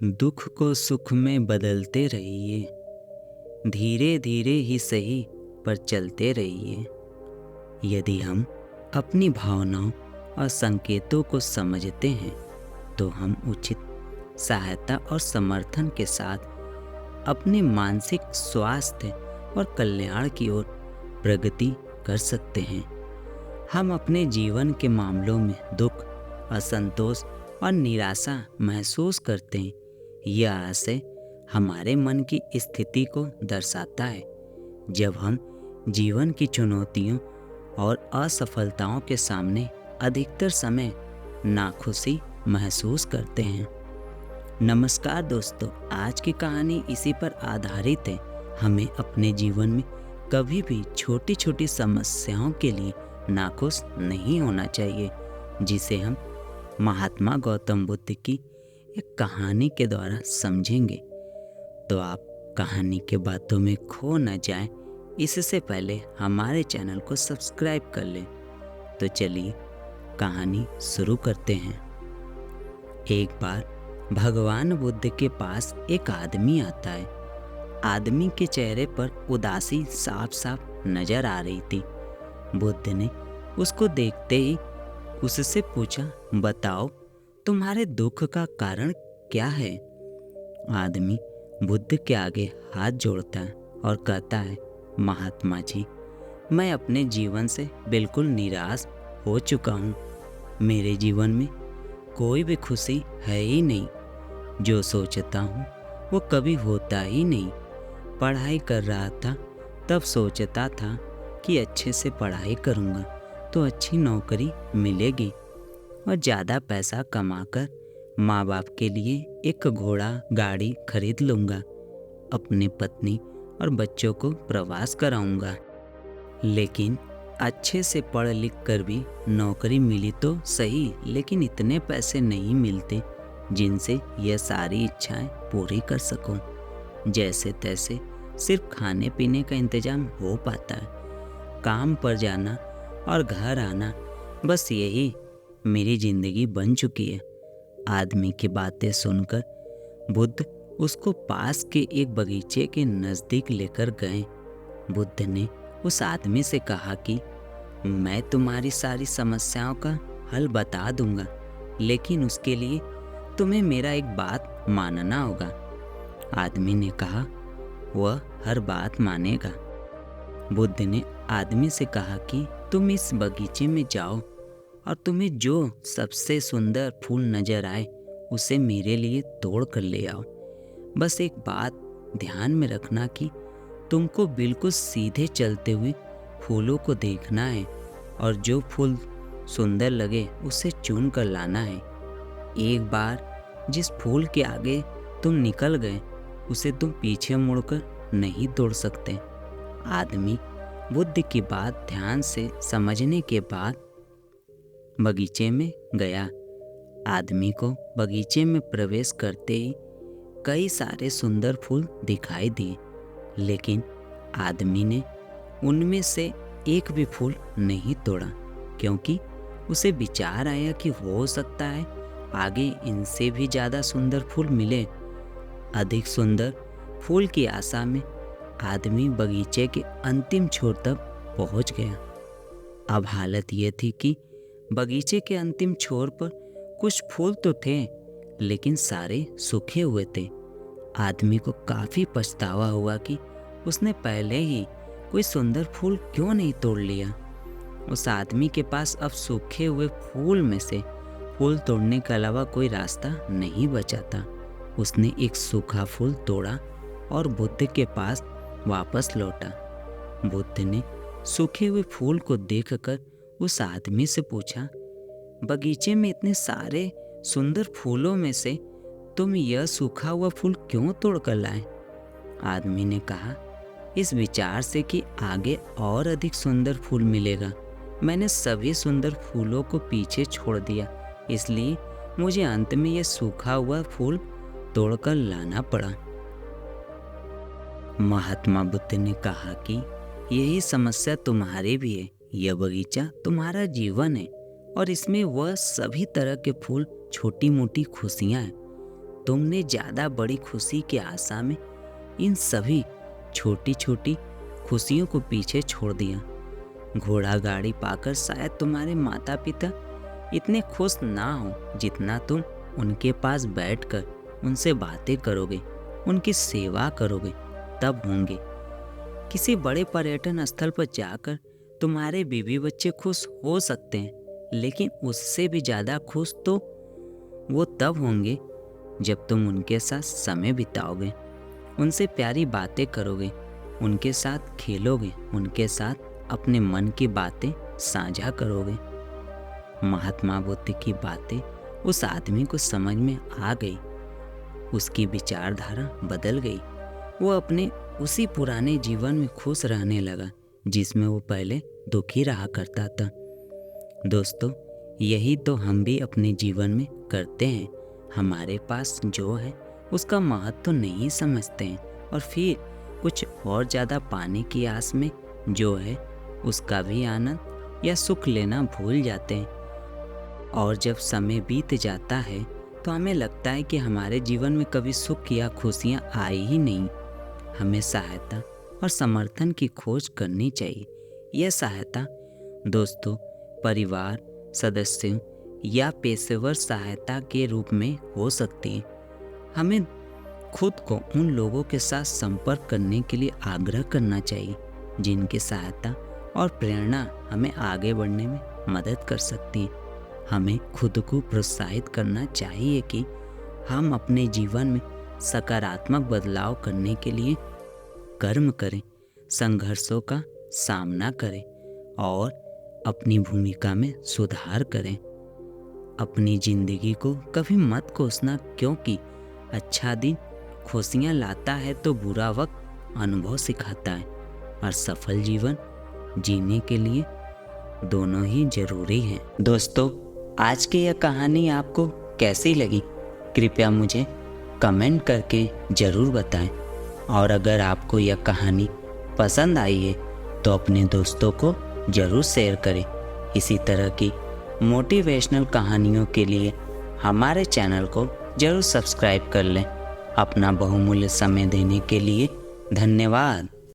दुख को सुख में बदलते रहिए। धीरे धीरे ही सही, पर चलते रहिए। यदि हम अपनी भावनाओं और संकेतों को समझते हैं तो हम उचित सहायता और समर्थन के साथ अपने मानसिक स्वास्थ्य और कल्याण की ओर प्रगति कर सकते हैं। हम अपने जीवन के मामलों में दुख, असंतोष और निराशा महसूस करते हैं। यह आशय हमारे मन की स्थिति को दर्शाता है। जब हम जीवन की चुनौतियों और असफलताओं के सामने अधिकतर समय नाखुशी महसूस करते हैं। नमस्कार दोस्तों, आज की कहानी इसी पर आधारित है। हमें अपने जीवन में कभी भी छोटी छोटी समस्याओं के लिए नाखुश नहीं होना चाहिए, जिसे हम महात्मा गौतम बुद्ध की एक कहानी के द्वारा समझेंगे। तो आप कहानी के बातों में खो न जाएं, इससे पहले हमारे चैनल को सब्सक्राइब कर लें। तो चलिए कहानी शुरू करते हैं। एक बार भगवान बुद्ध के पास एक आदमी आता है। आदमी के चेहरे पर उदासी साफ साफ नजर आ रही थी। बुद्ध ने उसको देखते ही उससे पूछा, बताओ तुम्हारे दुख का कारण क्या है? आदमी बुद्ध के आगे हाथ जोड़ता है और कहता है, महात्मा जी, मैं अपने जीवन से बिल्कुल निराश हो चुका हूँ। मेरे जीवन में कोई भी खुशी है ही नहीं। जो सोचता हूँ वो कभी होता ही नहीं। पढ़ाई कर रहा था तब सोचता था कि अच्छे से पढ़ाई करूँगा तो अच्छी नौकरी मिलेगी और ज़्यादा पैसा कमाकर माँ बाप के लिए एक घोड़ा गाड़ी खरीद लूँगा। अपने पत्नी और बच्चों को प्रवास कराऊँगा। लेकिन अच्छे से पढ़ लिख कर भी नौकरी मिली तो सही, लेकिन इतने पैसे नहीं मिलते जिनसे यह सारी इच्छाएं पूरी कर सकूं। जैसे तैसे सिर्फ खाने पीने का इंतजाम हो पाता है। काम पर जाना और घर आना, बस यही मेरी जिंदगी बन चुकी है। आदमी की बातें सुनकर बुद्ध उसको पास के एक बगीचे के नज़दीक लेकर गए। बुद्ध ने उस आदमी से कहा कि मैं तुम्हारी सारी समस्याओं का हल बता दूंगा, लेकिन उसके लिए तुम्हें मेरा एक बात मानना होगा। आदमी ने कहा, वह हर बात मानेगा। बुद्ध ने आदमी से कहा कि तुम इस बगीचे में जाओ और तुम्हें जो सबसे सुंदर फूल नजर आए उसे मेरे लिए तोड़ कर ले आओ। बस एक बात ध्यान में रखना कि तुमको बिल्कुल सीधे चलते हुए फूलों को देखना है और जो फूल सुंदर लगे उसे चुन कर लाना है। एक बार जिस फूल के आगे तुम निकल गए उसे तुम पीछे मुड़कर नहीं तोड़ सकते। आदमी बुद्ध की बात ध्यान से समझने के बाद बगीचे में गया। आदमी को बगीचे में प्रवेश करते ही कई सारे सुंदर फूल दिखाई दिए, लेकिन आदमी ने उनमें से एक भी फूल नहीं तोड़ा, क्योंकि उसे विचार आया कि हो सकता है आगे इनसे भी ज़्यादा सुंदर फूल मिले। अधिक सुंदर फूल की आशा में आदमी बगीचे के अंतिम छोर तक पहुंच गया। अब हालत ये थी कि बगीचे के अंतिम छोर पर कुछ फूल तो थे, लेकिन सारे सूखे हुए थे। आदमी को काफी पछतावा हुआ कि उसने पहले ही कोई सुंदर फूल क्यों नहीं तोड़ लिया। उस आदमी के पास अब सूखे हुए फूल में से फूल तोड़ने के अलावा कोई रास्ता नहीं बचा था। उसने एक सूखा फूल तोड़ा और बुद्ध के पास वापस लौटा। बुद्ध ने सूखे हुए फूल को देखकर उस आदमी से पूछा, बगीचे में इतने सारे सुंदर फूलों में से तुम यह सूखा हुआ फूल क्यों तोड़ कर लाए? आदमी ने कहा, इस विचार से कि आगे और अधिक सुंदर फूल मिलेगा, मैंने सभी सुंदर फूलों को पीछे छोड़ दिया, इसलिए मुझे अंत में यह सूखा हुआ फूल तोड़कर लाना पड़ा। महात्मा बुद्ध ने कहा कि यही समस्या तुम्हारी भी है। यह बगीचा तुम्हारा जीवन है और इसमें वह सभी तरह के फूल, छोटी मोटी खुशियां हैं। तुमने ज़्यादा बड़ी खुशी की आशा में इन सभी छोटी छोटी खुशियों को पीछे छोड़ दिया। घोड़ा गाड़ी पाकर शायद तुम्हारे माता पिता इतने खुश ना हो जितना तुम उनके पास बैठकर उनसे बातें करोगे, उनकी सेवा करोगे, तब होंगे। किसी बड़े पर्यटन स्थल पर जाकर तुम्हारे बीवी बच्चे खुश हो सकते हैं, लेकिन उससे भी ज़्यादा खुश तो वो तब होंगे जब तुम उनके साथ समय बिताओगे, उनसे प्यारी बातें करोगे, उनके साथ खेलोगे, उनके साथ अपने मन की बातें साझा करोगे। महात्मा बुद्ध की बातें उस आदमी को समझ में आ गई। उसकी विचारधारा बदल गई। वो अपने उसी पुराने जीवन में खुश रहने लगा जिसमें वो पहले दुखी रहा करता था। दोस्तों, यही तो हम भी अपने जीवन में करते हैं। हमारे पास जो है उसका महत्व तो नहीं समझते हैं और फिर कुछ और ज़्यादा पाने की आस में जो है उसका भी आनंद या सुख लेना भूल जाते हैं। और जब समय बीत जाता है तो हमें लगता है कि हमारे जीवन में कभी सुख या खुशियाँ आई ही नहीं। हमें सहायता और समर्थन की खोज करनी चाहिए। यह सहायता दोस्तों, परिवार सदस्यों या पेशेवर सहायता के रूप में हो सकती है। हमें खुद को उन लोगों के साथ संपर्क करने के लिए आग्रह करना चाहिए जिनकी सहायता और प्रेरणा हमें आगे बढ़ने में मदद कर सकती है। हमें खुद को प्रोत्साहित करना चाहिए कि हम अपने जीवन में सकारात्मक बदलाव करने के लिए कर्म करें, संघर्षों का सामना करें और अपनी भूमिका में सुधार करें। अपनी जिंदगी को कभी मत कोसना, क्योंकि अच्छा दिन खुशियाँ लाता है तो बुरा वक्त अनुभव सिखाता है और सफल जीवन जीने के लिए दोनों ही जरूरी हैं। दोस्तों, आज की यह कहानी आपको कैसी लगी कृपया मुझे कमेंट करके ज़रूर बताएं। और अगर आपको यह कहानी पसंद आई है तो अपने दोस्तों को ज़रूर शेयर करें। इसी तरह की मोटिवेशनल कहानियों के लिए हमारे चैनल को ज़रूर सब्सक्राइब कर लें। अपना बहुमूल्य समय देने के लिए धन्यवाद।